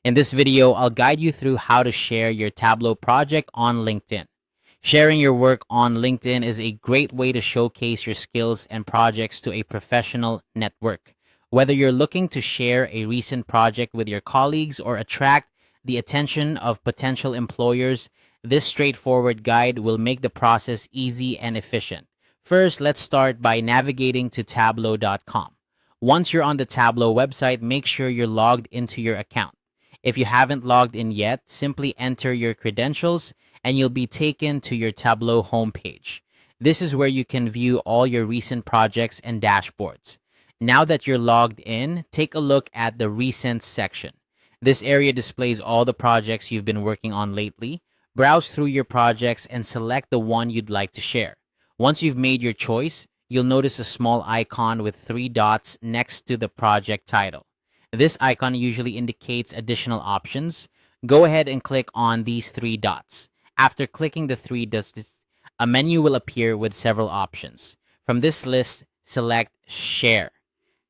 In this video, I'll guide you through how to share your Tableau project on LinkedIn. Sharing your work on LinkedIn is a great way to showcase your skills and projects to a professional network. Whether you're looking to share a recent project with your colleagues or attract the attention of potential employers, this straightforward guide will make the process easy and efficient. First, let's start by navigating to tableau.com. Once you're on the Tableau website, make sure you're logged into your account. If you haven't logged in yet, simply enter your credentials and you'll be taken to your Tableau homepage. This is where you can view all your recent projects and dashboards. Now that you're logged in, take a look at the Recent section. This area displays all the projects you've been working on lately. Browse through your projects and select the one you'd like to share. Once you've made your choice, you'll notice a small icon with 3 dots next to the project title. This icon usually indicates additional options. Go ahead and click on these 3 dots. After clicking the 3 dots, a menu will appear with several options. From this list, select Share.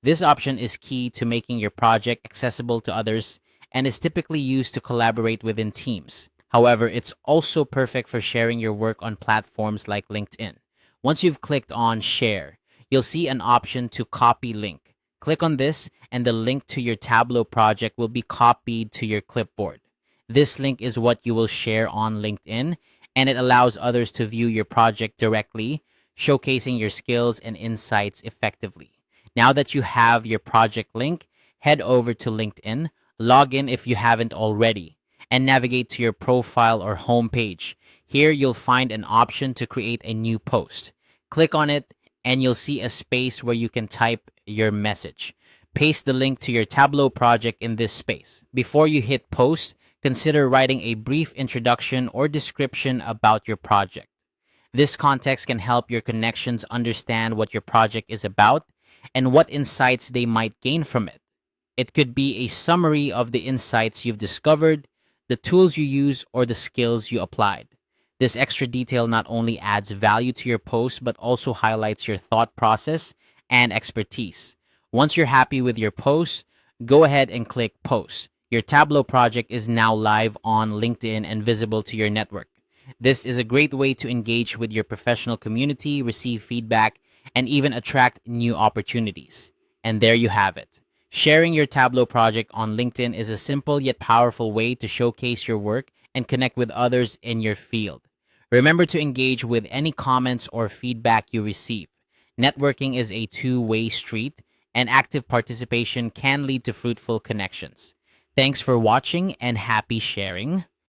This option is key to making your project accessible to others and is typically used to collaborate within teams. However, it's also perfect for sharing your work on platforms like LinkedIn. Once you've clicked on Share, you'll see an option to copy link. Click on this and the link to your Tableau project will be copied to your clipboard. This link is what you will share on LinkedIn, and it allows others to view your project directly, showcasing your skills and insights effectively. Now that you have your project link, head over to LinkedIn, log in if you haven't already, and navigate to your profile or homepage. Here you'll find an option to create a new post. Click on it and you'll see a space where you can type your message. Paste the link to your Tableau project in this space. Before you hit post, consider writing a brief introduction or description about your project. This context can help your connections understand what your project is about and what insights they might gain from it. It could be a summary of the insights you've discovered, the tools you use, or the skills you applied. This extra detail not only adds value to your post, but also highlights your thought process and expertise. Once you're happy with your post, go ahead and click Post. Your Tableau project is now live on LinkedIn and visible to your network. This is a great way to engage with your professional community, receive feedback, and even attract new opportunities. And there you have it. Sharing your Tableau project on LinkedIn is a simple yet powerful way to showcase your work and connect with others in your field. Remember to engage with any comments or feedback you receive. Networking is a two-way street, and active participation can lead to fruitful connections. Thanks for watching and happy sharing.